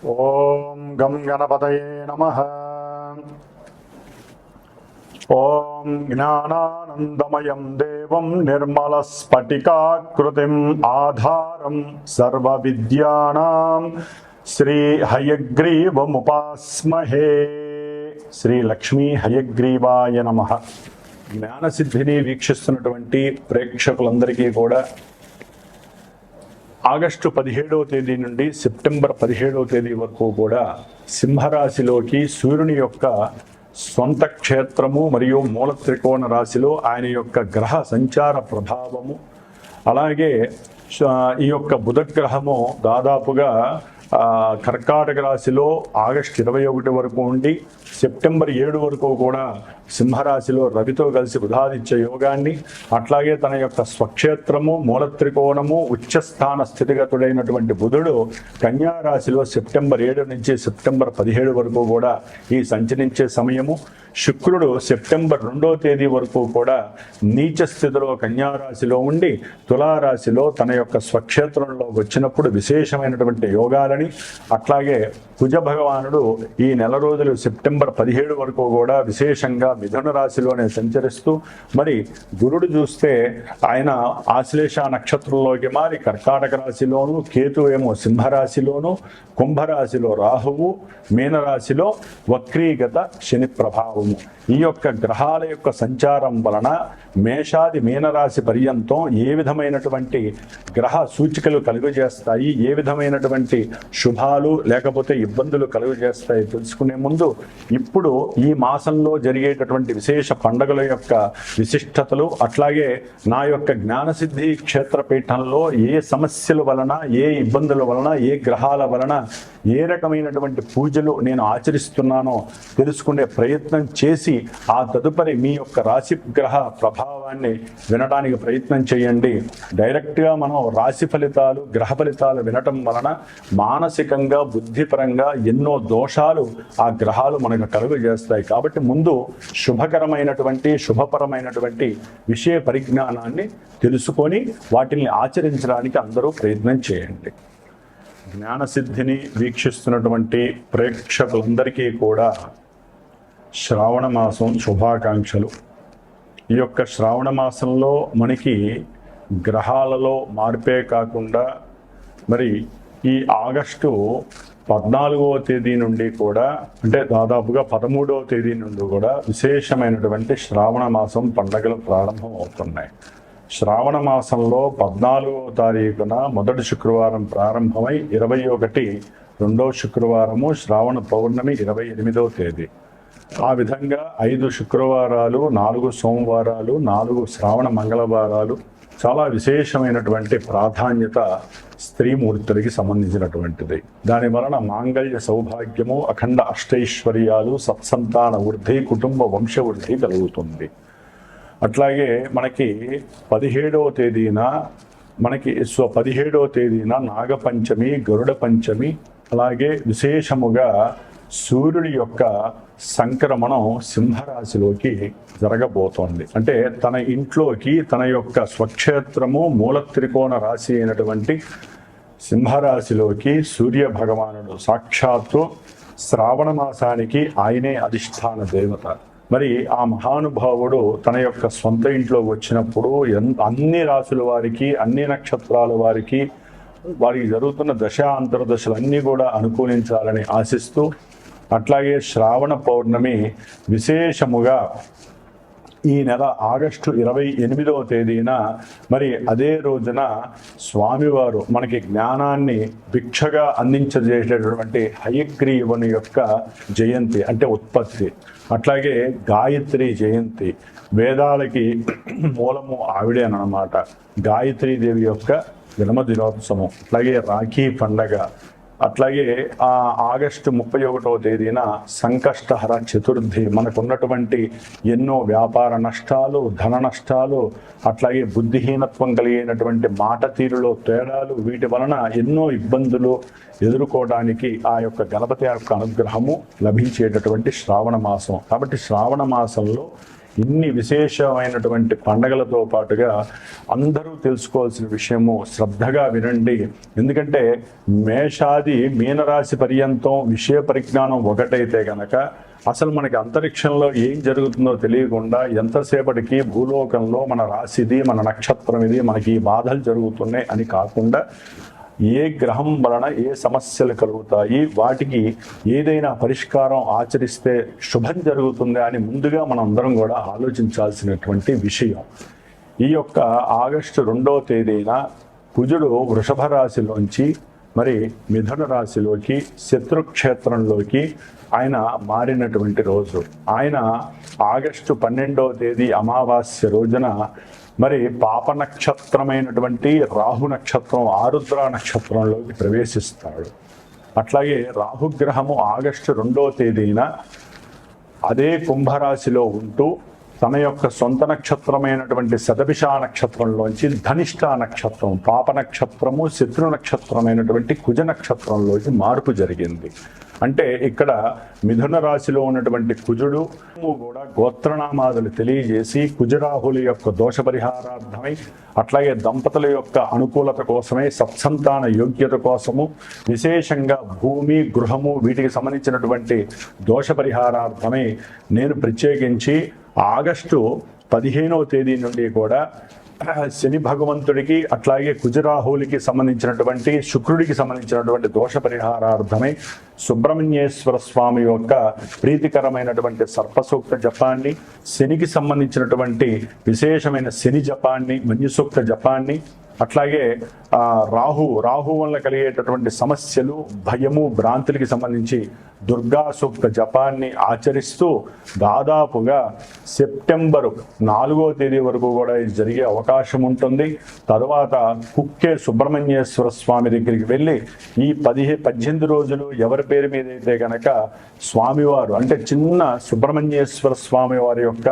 ఓం గం గణపతయే నమః. ఓం జ్ఞానానందమయం దేవం నిర్మలస్ఫటికాకృతిం ఆధారం సర్వవిద్యానాం శ్రీ హయగ్రీవముపాస్మహే. శ్రీ లక్ష్మీ హయగ్రీవాయ నమః. జ్ఞానసిద్ధిని వీక్షిస్తున్నటువంటి ప్రేక్షకులందరికీ కూడా ఆగస్టు 17వ తేదీ నుండి సెప్టెంబర్ 17వ తేదీ వరకు కూడా సింహరాశిలోకి సూర్యుని యొక్క సొంత క్షేత్రము మరియు మూల త్రికోణ రాశిలో ఆయన యొక్క గ్రహ సంచార ప్రభావము, అలాగే ఈ యొక్క బుధగ్రహము దాదాపుగా కర్కాటక రాశిలో ఆగస్టు 21 వరకు ఉండి సెప్టెంబర్ 7 వరకు కూడా సింహరాశిలో రవితో కలిసి బుధాదిత్య యోగాన్ని, అట్లాగే తన యొక్క స్వక్షేత్రము మూల త్రికోణము ఉచ్చస్థాన స్థితిగతుడైనటువంటి బుధుడు కన్యా రాశిలో సెప్టెంబర్ 7 నుంచి సెప్టెంబర్ 17 వరకు కూడా ఈ సంచరించే సమయము. శుక్రుడు సెప్టెంబర్ 2వ తేదీ వరకు కూడా నీచ స్థితిలో కన్యా రాశిలో ఉండి తులారాశిలో తన యొక్క స్వక్షేత్రంలో వచ్చినప్పుడు విశేషమైనటువంటి యోగాలని, అట్లాగే కుజ భగవానుడు ఈ నెల రోజులు సెప్టెంబర్ 17 వరకు కూడా విశేషంగా మిథున రాశిలోనే సంచరిస్తూ, మరి గురుడు చూస్తే ఆయన ఆశ్లేష నక్షత్రంలోకి మారి కర్కాటక రాశిలోను, కేతు ఏమో సింహరాశిలోను, కుంభరాశిలో రాహువు, మీనరాశిలో వక్రీగత శని ప్రభావము. ఈ యొక్క గ్రహాల యొక్క సంచారం వలన మేషాది మీనరాశి పర్యంతం ఏ విధమైనటువంటి గ్రహ సూచికలు కలుగజేస్తాయి, ఏ విధమైనటువంటి శుభాలు లేకపోతే ఇబ్బందులు కలుగజేస్తాయి తెలుసుకునే ముందు ఇప్పుడు ఈ మాసంలో జరిగేటటువంటి విశేష పండుగల యొక్క విశిష్టతలు, అట్లాగే నా యొక్క జ్ఞానసిద్ధి క్షేత్రపీఠంలో ఏ సమస్యల వలన, ఏ ఇబ్బందుల వలన, ఏ గ్రహాల వలన ఏ రకమైనటువంటి పూజలు నేను ఆచరిస్తున్నానో తెలుసుకునే ప్రయత్నం చేసి ఆ తదుపరి మీ యొక్క రాశి గ్రహ ప్రభావాన్ని వినడానికి ప్రయత్నం చేయండి. డైరెక్ట్గా మనం రాశి ఫలితాలు, గ్రహ ఫలితాలు వినటం వలన మానసికంగా బుద్ధిపరంగా ఎన్నో దోషాలు ఆ గ్రహాలు మనకు కలుగజేస్తాయి. కాబట్టి ముందు శుభకరమైనటువంటి శుభపరమైనటువంటి విషయ పరిజ్ఞానాన్ని తెలుసుకొని వాటిని ఆచరించడానికి అందరూ ప్రయత్నం చేయండి. జ్ఞానసిద్ధిని వీక్షిస్తున్నటువంటి ప్రేక్షకులందరికీ కూడా శ్రావణ మాసం శుభాకాంక్షలు. ఈ యొక్క శ్రావణ మాసంలో మనకి గ్రహాలలో మార్పే కాకుండా మరి ఈ ఆగస్టు 14వ తేదీ నుండి కూడా, అంటే దాదాపుగా 13వ తేదీ నుండి కూడా విశేషమైనటువంటి శ్రావణ మాసం పండుగలు ప్రారంభం అవుతున్నాయి. శ్రావణ మాసంలో 14వ తారీఖున మొదటి శుక్రవారం ప్రారంభమై 21 రెండవ శుక్రవారము, శ్రావణ పౌర్ణమి 28వ తేదీ. ఆ విధంగా 5 శుక్రవారాలు, 4 సోమవారాలు, 4 శ్రావణ మంగళవారాలు చాలా విశేషమైనటువంటి ప్రాధాన్యత స్త్రీమూర్తులకి సంబంధించినటువంటిది. దాని వలన మాంగళ్య సౌభాగ్యము, అఖండ అష్టైశ్వర్యాలు, సత్సంతాన వృద్ధి, కుటుంబ వంశ వృద్ధి కలుగుతుంది. అట్లాగే మనకి 17వ తేదీన 17వ తేదీన నాగపంచమి, గరుడ పంచమి, అలాగే విశేషముగా సూర్యుడి యొక్క సంక్రమణం సింహరాశిలోకి జరగబోతోంది. అంటే తన ఇంట్లోకి తన యొక్క స్వక్షేత్రము మూల త్రికోణ రాశి అయినటువంటి సింహరాశిలోకి సూర్య భగవానుడు సాక్షాత్తు శ్రావణ మాసానికి ఆయనే అధిష్టాన దేవత. మరి ఆ మహానుభావుడు తన యొక్క సొంత ఇంట్లో వచ్చినప్పుడు అన్ని రాశుల వారికి, అన్ని నక్షత్రాల వారికి జరుగుతున్న దశ అంతర్దశలన్నీ కూడా అనుకూలించాలని ఆశిస్తూ, అట్లాగే శ్రావణ పౌర్ణమి విశేషముగా ఈ నెల ఆగస్టు 28వ తేదీన మరి అదే రోజున స్వామివారు మనకి జ్ఞానాన్ని భిక్షగా అందించజేసేటటువంటి హయగ్రీవుని యొక్క జయంతి అంటే ఉత్పత్తి. అట్లాగే గాయత్రి జయంతి, వేదాలకి మూలము ఆవిడే అన్నమాట. గాయత్రీదేవి యొక్క జన్మదినోత్సవం, అట్లాగే రాఖీ పండగ, అట్లాగే ఆగస్టు 31వ తేదీన సంకష్టహర చతుర్థి. మనకున్నటువంటి ఎన్నో వ్యాపార నష్టాలు, ధన నష్టాలు, అట్లాగే బుద్ధిహీనత్వం కలిగినటువంటి మాట తీరులో తేడాలు, వీటి వలన ఎన్నో ఇబ్బందులు ఎదుర్కోవడానికి ఆ యొక్క గణపతి యొక్క అనుగ్రహము లభించేటటువంటి శ్రావణ మాసం. కాబట్టి శ్రావణ మాసంలో ఇన్ని విశేషమైనటువంటి పండగలతో పాటుగా అందరూ తెలుసుకోవాల్సిన విషయము శ్రద్ధగా వినండి. ఎందుకంటే మేషాది మీనరాశి పర్యంతం విషయ పరిజ్ఞానం ఒకటైతే గనక అసలు మనకి అంతరిక్షంలో ఏం జరుగుతుందో తెలియకుండా ఎంతసేపటికి భూలోకంలో మన రాశిది, మన నక్షత్రం ఇది, మనకి ఈ బాధలు జరుగుతున్నాయి అని కాకుండా ఏ గ్రహం వలన ఏ సమస్యలు కలుగుతాయి, వాటికి ఏదైనా పరిష్కారం ఆచరిస్తే శుభం జరుగుతుందా అని ముందుగా మనం అందరం కూడా ఆలోచించాల్సినటువంటి విషయం. ఈ యొక్క ఆగస్టు 2వ తేదీన కుజుడు వృషభ రాశిలోంచి మరి మిథున రాశిలోకి శత్రుక్షేత్రంలోకి ఆయన మారినటువంటి రోజు. ఆయన ఆగస్టు 12వ తేదీ అమావాస్య రోజున మరి పాప నక్షత్రమైనటువంటి రాహు నక్షత్రం ఆరుద్ర నక్షత్రంలోకి ప్రవేశిస్తాడు. అట్లాగే రాహుగ్రహము ఆగస్టు 2వ తేదీన అదే కుంభరాశిలో ఉంటూ తన యొక్క సొంత నక్షత్రమైనటువంటి శతభిష నక్షత్రంలోంచి ధనిష్ట నక్షత్రం, పాప నక్షత్రము, శత్రు నక్షత్రమైనటువంటి కుజ నక్షత్రంలోకి మార్పు జరిగింది. అంటే ఇక్కడ మిథున రాశిలో ఉన్నటువంటి కుజుడు కూడా గోత్రనామాదులు తెలియజేసి కుజరాహుల యొక్క దోష పరిహారార్థమై, అట్లాగే దంపతుల యొక్క అనుకూలత కోసమై, సత్సంతాన యోగ్యత కోసము, విశేషంగా భూమి, గృహము వీటికి సంబంధించినటువంటి దోష పరిహారార్థమై నేను ప్రత్యేకించి ఆగస్టు 15వ తేదీ నుండి కూడా శని భగవంతుడికి అట్లాగే కుజరాహులకి సంబంధించినటువంటి శుక్రుడికి సంబంధించినటువంటి దోష పరిహారార్థమై సుబ్రహ్మణ్యేశ్వర స్వామి యొక్క ప్రీతికరమైనటువంటి సర్పసూక్త జపాన్ని, శనికి సంబంధించినటువంటి విశేషమైన శని జపాన్ని, మన్యుసూక్త జపాన్ని, అట్లాగే రాహు వల్ల కలిగేటటువంటి సమస్యలు, భయము, భ్రాంతులకి సంబంధించి దుర్గా సూక్త జపాన్ని ఆచరిస్తూ దాదాపుగా సెప్టెంబర్ 4వ తేదీ వరకు కూడా ఇది జరిగే అవకాశం ఉంటుంది. తరువాత కుక్కే సుబ్రహ్మణ్యేశ్వర స్వామి దగ్గరికి వెళ్ళి ఈ 18 రోజులు ఎవరి పేరు మీద అయితే కనుక స్వామివారు అంటే చిన్న సుబ్రహ్మణ్యేశ్వర స్వామి వారి యొక్క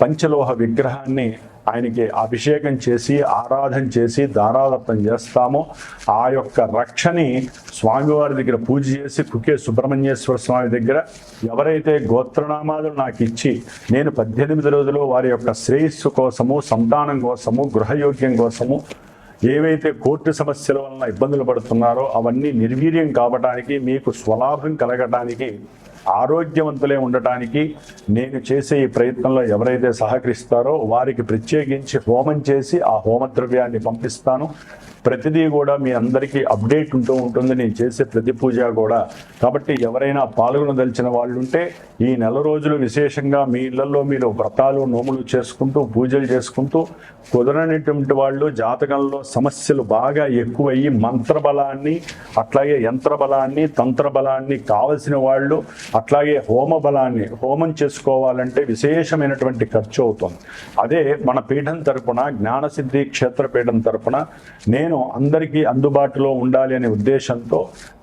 పంచలోహ విగ్రహాన్ని ఆయనకి అభిషేకం చేసి ఆరాధన చేసి దారాదత్తం చేస్తాము. ఆ యొక్క రక్షని స్వామివారి దగ్గర పూజ చేసి కుకే సుబ్రహ్మణ్యేశ్వర స్వామి దగ్గర ఎవరైతే గోత్రనామాలు నాకు ఇచ్చి నేను 18 రోజులు వారి యొక్క శ్రేయస్సు కోసము, సంతానం కోసము, గృహయోగ్యం కోసము ఏవైతే కోర్టు సమస్యల వలన ఇబ్బందులు పడుతున్నారో అవన్నీ నిర్వీర్యం కావడానికి, మీకు స్వలాభం కలగటానికి, ఆరోగ్యవంతులే ఉండటానికి నేను చేసే ఈ ప్రయత్నంలో ఎవరైతే సహకరిస్తారో వారికి ప్రత్యేకించి హోమం చేసి ఆ హోమద్రవ్యాన్ని పంపిస్తాను. ప్రతిదీ కూడా మీ అందరికీ అప్డేట్ ఉంటూ ఉంటుంది నేను చేసే ప్రతి పూజ కూడా. కాబట్టి ఎవరైనా పాల్గొనదలిచిన వాళ్ళు ఉంటే ఈ నెల రోజులు విశేషంగా మీ ఇళ్లలో మీరు వ్రతాలు, నోములు చేసుకుంటూ పూజలు చేసుకుంటూ, కుదరనటువంటి వాళ్ళు జాతకంలో సమస్యలు బాగా ఎక్కువయ్యి మంత్రబలాన్ని, అట్లాగే యంత్రబలాన్ని, తంత్రబలాన్ని కావలసిన వాళ్ళు, అట్లాగే హోమ బలాన్ని హోమం చేసుకోవాలంటే విశేషమైనటువంటి ఖర్చు అవుతుంది. అదే మన పీఠం తరపున, జ్ఞానసిద్ధి క్షేత్రపీఠం తరపున నేను అందరికీ అందుబాటులో ఉండాలి అనే ఉద్దేశంతో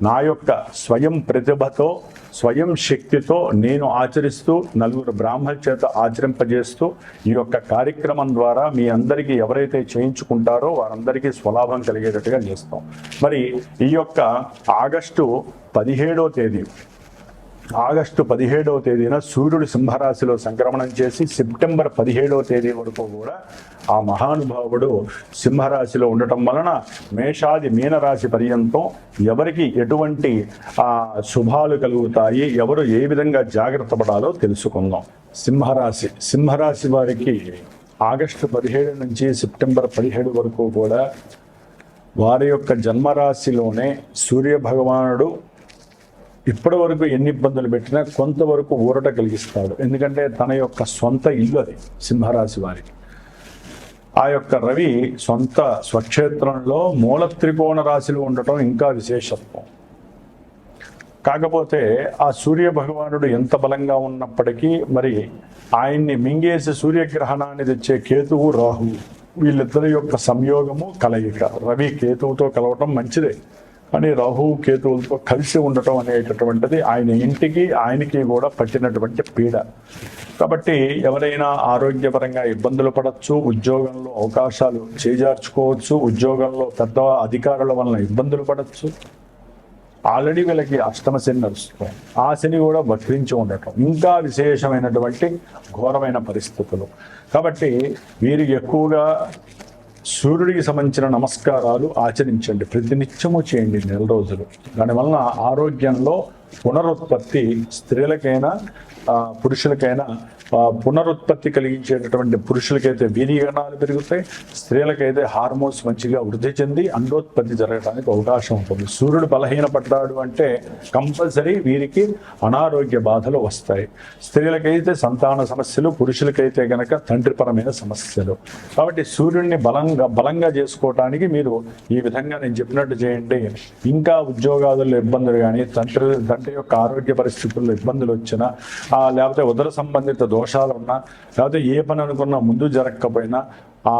నా యొక్క స్వయం ప్రతిభతో, స్వయం శక్తితో నేను ఆచరిస్తూ నలుగురు బ్రాహ్మణ చేత ఆచరింపజేస్తూ ఈ యొక్క కార్యక్రమం ద్వారా మీ అందరికీ ఎవరైతే చేయించుకుంటారో వారందరికీ స్వలాభం కలిగేటట్టుగా చేస్తాం. మరి ఈ యొక్క ఆగస్టు 17వ తేదీన సూర్యుడు సింహరాశిలో సంక్రమణం చేసి సెప్టెంబర్ 17వ తేదీ వరకు కూడా ఆ మహానుభావుడు సింహరాశిలో ఉండటం వలన మేషాది మీనరాశి పర్యంతం ఎవరికి ఎటువంటి శుభాలు కలుగుతాయి, ఎవరు ఏ విధంగా జాగ్రత్త పడాలో తెలుసుకుందాం. సింహరాశి వారికి ఆగస్టు 17 నుంచి సెప్టెంబర్ 17 వరకు కూడా వారి యొక్క జన్మరాశిలోనే సూర్య భగవానుడు ఇప్పటి వరకు ఎన్ని ఇబ్బందులు పెట్టినా కొంతవరకు ఊరట కలిగిస్తాడు. ఎందుకంటే తన యొక్క సొంత ఇల్లు అది సింహరాశి వారికి. ఆ యొక్క రవి సొంత స్వక్షేత్రంలో మూల త్రికోణ రాశిలో ఉండటం ఇంకా విశేషత్వం. కాకపోతే ఆ సూర్య భగవానుడు ఎంత బలంగా ఉన్నప్పటికీ మరి ఆయన్ని మింగేసి సూర్యగ్రహణాన్ని తెచ్చే కేతువు, రాహువు వీళ్ళిద్దరి యొక్క సంయోగము, కలయిక. రవి కేతువుతో కలవటం మంచిదే, కానీ రాహు కేతువులతో కలిసి ఉండటం అనేటటువంటిది ఆయన ఇంటికి ఆయనకి కూడా పట్టినటువంటి పీడ. కాబట్టి ఎవరైనా ఆరోగ్యపరంగా ఇబ్బందులు పడవచ్చు, ఉద్యోగంలో అవకాశాలు చేజార్చుకోవచ్చు, ఉద్యోగంలో పెద్ద అధికారుల వలన ఇబ్బందులు పడవచ్చు. ఆల్రెడీ వీళ్ళకి అష్టమ శని నడుస్తుంది, ఆ శని కూడా వక్రించి ఉండటం ఇంకా విశేషమైనటువంటి ఘోరమైన పరిస్థితులు. కాబట్టి వీరు ఎక్కువగా సూర్యుడికి సంబంధించిన నమస్కారాలు ఆచరించండి, ప్రతినిత్యము చేయండి నెల రోజులు. దానివలన ఆరోగ్యంలో పునరుత్పత్తి, స్త్రీలకైనా పురుషులకైనా పునరుత్పత్తి కలిగించేటటువంటి పురుషులకైతే వీర్యగణాలు పెరుగుతాయి, స్త్రీలకైతే హార్మోన్స్ మంచిగా వృద్ధి చెంది అండోత్పత్తి జరగడానికి అవకాశం ఉంటుంది. సూర్యుడు బలహీనపడ్డాడు అంటే కంపల్సరీ వీరికి అనారోగ్య బాధలు వస్తాయి. స్త్రీలకైతే సంతాన సమస్యలు, పురుషులకైతే గనక తండ్రిపరమైన సమస్యలు. కాబట్టి సూర్యుడిని బలంగా చేసుకోవటానికి మీరు ఈ విధంగా నేను చెప్పినట్టు చేయండి. ఇంకా ఉద్యోగాలలో ఇబ్బందులు కానీ, తండ్రి యొక్క ఆరోగ్య పరిస్థితుల్లో ఇబ్బందులు వచ్చినా, లేకపోతే ఉదర సంబంధిత దోషాలు ఉన్నా, లేకపోతే ఏ పని అనుకున్నా ముందు జరగకపోయినా, ఆ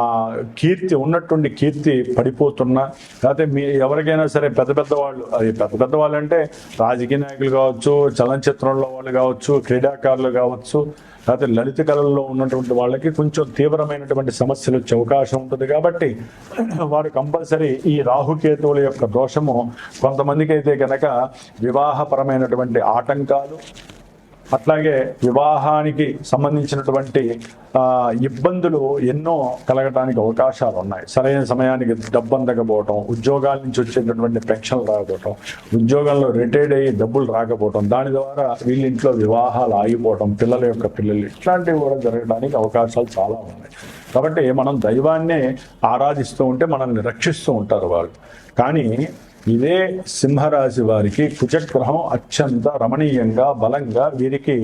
కీర్తి ఉన్నటువంటి కీర్తి పడిపోతున్నా, లేకపోతే మీ ఎవరికైనా సరే పెద్దవాళ్ళు, అది పెద్దవాళ్ళు అంటే రాజకీయ నాయకులు కావచ్చు, చలనచిత్రంలో వాళ్ళు కావచ్చు, క్రీడాకారులు కావచ్చు, లేకపోతే లలిత కళల్లో ఉన్నటువంటి వాళ్ళకి కొంచెం తీవ్రమైనటువంటి సమస్యలు వచ్చే అవకాశం ఉంటుంది. కాబట్టి వారు కంపల్సరీ ఈ రాహుకేతువుల యొక్క దోషము కొంతమందికి అయితే కనుక వివాహపరమైనటువంటి ఆటంకాలు, అట్లాగే వివాహానికి సంబంధించినటువంటి ఇబ్బందులు ఎన్నో కలగడానికి అవకాశాలు ఉన్నాయి. సరైన సమయానికి డబ్బు అందకపోవటం, ఉద్యోగాల నుంచి వచ్చేటటువంటి పెన్షన్లు రాకపోవటం, ఉద్యోగంలో రిటైర్డ్ అయ్యి డబ్బులు రాకపోవటం, దాని ద్వారా వీళ్ళింట్లో వివాహాలు ఆగిపోవటం, పిల్లల యొక్క పిల్లలు, ఇట్లాంటివి కూడా జరగడానికి అవకాశాలు చాలా ఉన్నాయి. కాబట్టి మనం దైవాన్నే ఆరాధిస్తూ ఉంటే మనల్ని రక్షిస్తూ ఉంటారు వాళ్ళు. కానీ ఇదే సింహరాశి వారికి కుజగ్రహం అత్యంత రమణీయంగా బలంగా వీరికి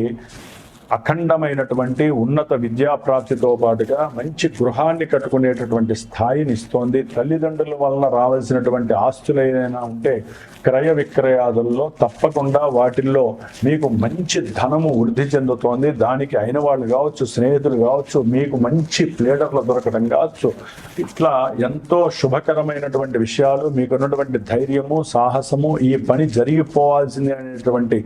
అఖండమైనటువంటి ఉన్నత విద్యాప్రాప్తితో పాటుగా మంచి గృహాన్ని కట్టుకునేటటువంటి స్థాయిని ఇస్తోంది. తల్లిదండ్రుల వలన రావాల్సినటువంటి ఆస్తులు ఏదైనా ఉంటే క్రయ విక్రయాదుల్లో తప్పకుండా వాటిల్లో మీకు మంచి ధనము వృద్ధి చెందుతోంది. దానికి అయిన వాళ్ళు కావచ్చు, స్నేహితులు కావచ్చు, మీకు మంచి ప్లేడర్లు దొరకడం కావచ్చు, ఇట్లా ఎంతో శుభకరమైనటువంటి విషయాలు, మీకున్నటువంటి ధైర్యము, సాహసము, ఈ పని జరిగిపోవాల్సింది అనేటువంటి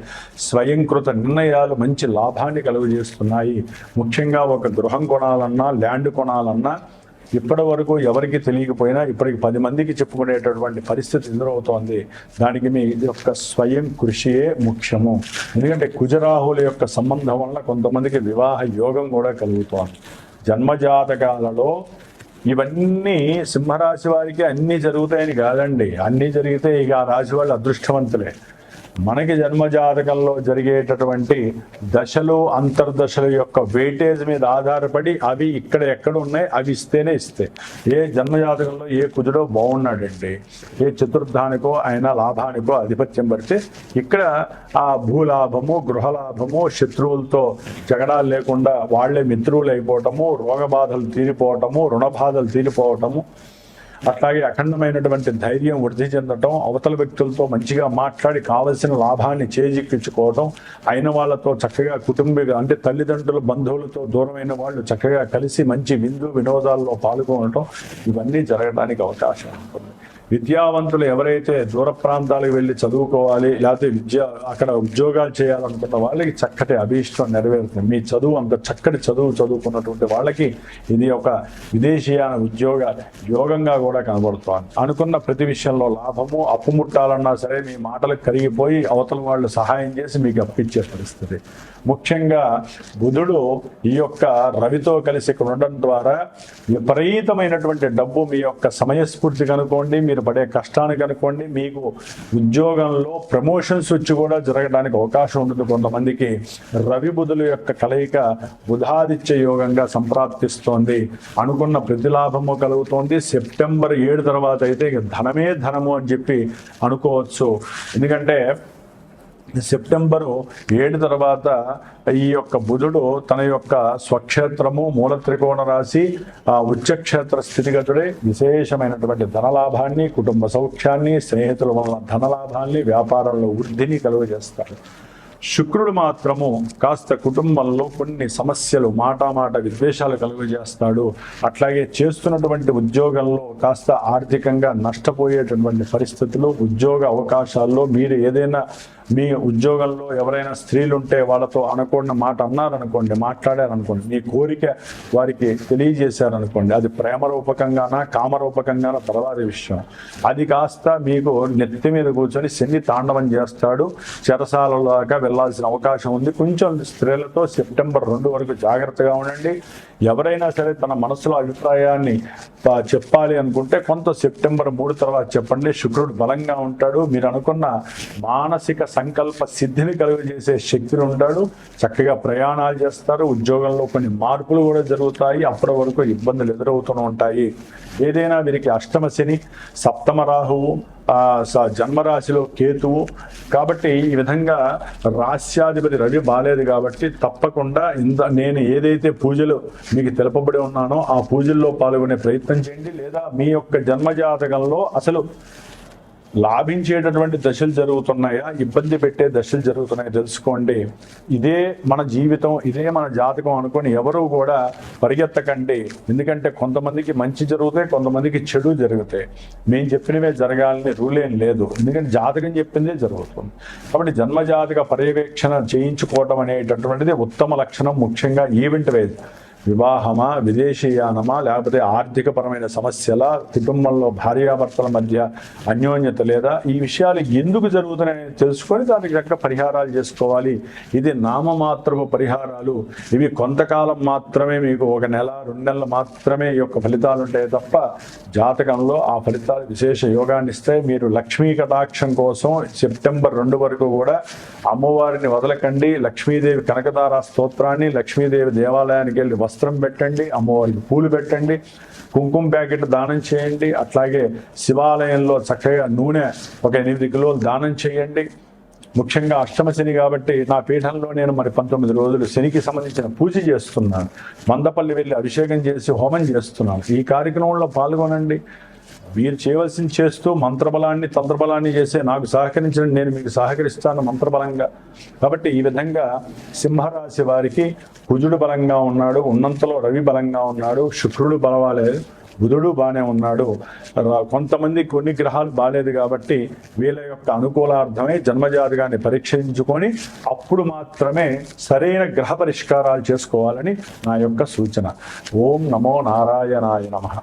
స్వయంకృత నిర్ణయాలు మంచి లాభాన్ని కలుగజేస్తున్నాయి. ముఖ్యంగా ఒక గృహం కొనాలన్నా, ల్యాండ్ కొనాలన్నా ఇప్పటి వరకు ఎవరికి తెలియకపోయినా ఇప్పటికి 10 మందికి చెప్పుకునేటటువంటి పరిస్థితి ఎదురవుతోంది. దానికి మీ యొక్క స్వయం కృషియే ముఖ్యము. ఎందుకంటే కుజరాహుల యొక్క సంబంధం వల్ల కొంతమందికి వివాహ యోగం కూడా కలుగుతోంది. జన్మజాతకాలలో ఇవన్నీ సింహరాశి వారికి అన్నీ జరుగుతాయని కాదండి. అన్నీ జరిగితే ఇక ఆ రాశి వాళ్ళు అదృష్టవంతులే. మనకి జన్మజాతకంలో జరిగేటటువంటి దశలు, అంతర్దశల యొక్క వెయిటేజ్ మీద ఆధారపడి అవి ఇక్కడ ఎక్కడ ఉన్నాయి అవి ఇస్తేనే ఇస్తాయి. ఏ జన్మజాతకంలో ఏ కుజుడో బాగున్నాడండి, ఏ చతుర్థానికో ఆయన లాభానికో ఆధిపత్యం పడితే ఇక్కడ ఆ భూలాభము, గృహలాభము, శత్రువులతో జగడాలు లేకుండా వాళ్లే మిత్రువులు అయిపోవటము, రోగబాధలు తీరిపోవటము, రుణబాధలు తీరిపోవటము, అట్లాగే అఖండమైనటువంటి ధైర్యం వృద్ధి చెందటం, అవతల వ్యక్తులతో మంచిగా మాట్లాడి కావలసిన లాభాన్ని చేజిక్కించుకోవటం, అయిన వాళ్ళతో చక్కగా కుటుంబీగా అంటే తల్లిదండ్రులు, బంధువులతో దూరమైన వాళ్ళు చక్కగా కలిసి మంచి వినోదాల్లో పాల్గొనటం, ఇవన్నీ జరగడానికి అవకాశం ఉంటుంది. విద్యావంతులు ఎవరైతే దూర ప్రాంతాలకు వెళ్ళి చదువుకోవాలి, లేకపోతే అక్కడ ఉద్యోగాలు చేయాలనుకున్న వాళ్ళకి చక్కటి అభీష్టం నెరవేరుతుంది. మీ చదువు అంత చక్కటి చదువుకున్నటువంటి వాళ్ళకి ఇది ఒక విదేశీయాన ఉద్యోగ యోగంగా కూడా కనబడుతోంది. అనుకున్న ప్రతి విషయంలో లాభము, అప్పు ముట్టాలన్నా సరే మీ మాటలకు కరిగిపోయి అవతల వాళ్ళు సహాయం చేసి మీకు అప్పిచ్చే పరిస్థితి. ముఖ్యంగా బుధుడు ఈ యొక్క రవితో కలిసి ఇక్కడ ఉండడం ద్వారా విపరీతమైనటువంటి డబ్బు మీ యొక్క సమయస్ఫూర్తి కనుకోండి, మీరు పడే కష్టానికి అనుకోండి, మీకు ఉద్యోగంలో ప్రమోషన్స్ వచ్చి కూడా జరగడానికి అవకాశం ఉంటుంది. కొంతమందికి రవి బుధుల యొక్క కలయిక బుధాదిత్య యోగంగా సంప్రాప్తిస్తోంది. అనుకున్న ప్రతిలాభము కలుగుతోంది. సెప్టెంబర్ 7 తర్వాత అయితే ధనమే ధనము అని చెప్పి అనుకోవచ్చు. ఎందుకంటే సెప్టెంబరు 7 తర్వాత ఈ యొక్క బుధుడు తన యొక్క స్వక్షేత్రము మూల త్రికోణ రాశి ఉచ్చక్షేత్ర స్థితిగతుడే విశేషమైనటువంటి ధనలాభాన్ని, కుటుంబ సౌఖ్యాన్ని, స్నేహితుల వల్ల ధనలాభాన్ని, వ్యాపారంలో వృద్ధిని కలుగజేస్తారు. శుక్రుడు మాత్రము కాస్త కుటుంబంలో కొన్ని సమస్యలు, మాట విద్వేషాలు కలుగజేస్తాడు. అట్లాగే చేస్తున్నటువంటి ఉద్యోగంలో కాస్త ఆర్థికంగా నష్టపోయేటటువంటి పరిస్థితులు, ఉద్యోగ అవకాశాల్లో మీరు ఏదైనా మీ ఉద్యోగంలో ఎవరైనా స్త్రీలు ఉంటే వాళ్ళతో అనకూడని మాట అన్నారనుకోండి, మాట్లాడారనుకోండి, మీ కోరిక వారికి తెలియజేశారనుకోండి, అది ప్రేమ రూపకంగానా కామరూపకంగానా తర్వాతి విషయం. అది కాస్త మీకు నెత్తి మీద కూర్చొని శని తాండవం చేస్తాడు. చెరసాల దాకా వెళ్లాల్సిన అవకాశం ఉంది. కొంచెం స్త్రీలతో సెప్టెంబర్ 2 వరకు జాగ్రత్తగా ఉండండి. ఎవరైనా సరే తన మనసులో అభిప్రాయాన్ని చెప్పాలి అనుకుంటే కొంత సెప్టెంబర్ 3 తర్వాత చెప్పండి. శుక్రుడు బలంగా ఉంటాడు. మీరు అనుకున్న మానసిక సంకల్ప సిద్ధిని కలుగజేసే శక్తిని ఉంటాడు. చక్కగా ప్రయాణాలు చేస్తారు. ఉద్యోగంలో కొన్ని మార్పులు కూడా జరుగుతాయి. అప్పటి వరకు ఇబ్బందులు ఎదురవుతూ ఉంటాయి. ఏదైనా వీరికి అష్టమ శని, సప్తమ రాహువు, జన్మరాశిలో కేతువు కాబట్టి ఈ విధంగా రాశ్యాధిపతి రవి బాలేదు కాబట్టి తప్పకుండా నేను ఏదైతే పూజలు మీకు తెలుపబడి ఉన్నానో ఆ పూజల్లో పాల్గొనే ప్రయత్నం చేయండి. లేదా మీ యొక్క జన్మజాతకంలో అసలు లాభించేటటువంటి దశలు జరుగుతున్నాయా, ఇబ్బంది పెట్టే దశలు జరుగుతున్నాయా తెలుసుకోండి. ఇదే మన జీవితం, ఇదే మన జాతకం అనుకొని ఎవరు కూడా పరిగెత్తకండి. ఎందుకంటే కొంతమందికి మంచి జరుగుతాయి, కొంతమందికి చెడు జరుగుతాయి. మేము చెప్పినవే జరగాలని రూల్ ఏం లేదు. ఎందుకంటే జాతకం చెప్పిందే జరుగుతుంది. కాబట్టి జన్మజాతక పర్యవేక్షణ చేయించుకోవడం అనేటటువంటిది ఉత్తమ లక్షణం. ముఖ్యంగా ఈవెంట్ వైజ్ వివాహమా, విదేశీయానమా, లేకపోతే ఆర్థికపరమైన సమస్యల, కుటుంబంలో భార్యాభర్తల మధ్య అన్యోన్యత లేదా, ఈ విషయాలు ఎందుకు జరుగుతున్నాయని తెలుసుకొని దానికి తగ్గ పరిహారాలు చేసుకోవాలి. ఇది నామమాత్రపు పరిహారాలు. ఇవి కొంతకాలం మాత్రమే, మీకు 1 నెల 2 నెలలు మాత్రమే ఈ యొక్క ఫలితాలు ఉంటాయి తప్ప జాతకంలో ఆ ఫలితాలు విశేష యోగాన్ని ఇస్తాయి. మీరు లక్ష్మీ కటాక్షం కోసం సెప్టెంబర్ 2 వరకు కూడా అమ్మవారిని వదలకండి. లక్ష్మీదేవి కనకదార స్తోత్రాన్ని, లక్ష్మీదేవి దేవాలయానికి వెళ్ళి వస్త్రం పెట్టండి, అమ్మవారికి పూలు పెట్టండి, కుంకుమ ప్యాకెట్ దానం చేయండి. అట్లాగే శివాలయంలో చక్కగా నూనె 8 కిలోలు దానం చేయండి. ముఖ్యంగా అష్టమ శని కాబట్టి నా పీఠంలో నేను 19 రోజులు శనికి సంబంధించిన పూజ చేస్తున్నాను. మందపల్లి వెళ్ళి అభిషేకం చేసి హోమం చేస్తున్నాను. ఈ కార్యక్రమంలో పాల్గొనండి. మీరు చేయవలసింది చేస్తూ మంత్రబలాన్ని తంత్రబలాన్ని చేసే నాకు సహకరించిన నేను మీకు సహకరిస్తాను మంత్రబలంగా. కాబట్టి ఈ విధంగా సింహరాశి వారికి కుజుడు బలంగా ఉన్నాడు, ఉన్నంతలో రవి బలంగా ఉన్నాడు, శుక్రుడు బలవాలేదు, బుధుడు బాగానే ఉన్నాడు. కొంతమంది కొన్ని గ్రహాలు బాగాలేదు కాబట్టి వీళ్ళ యొక్క అనుకూలార్థమై జన్మజాతకాన్ని పరీక్షించుకొని అప్పుడు మాత్రమే సరైన గ్రహ పరిష్కారాలు చేసుకోవాలని నా యొక్క సూచన. ఓం నమో నారాయణాయ నమః.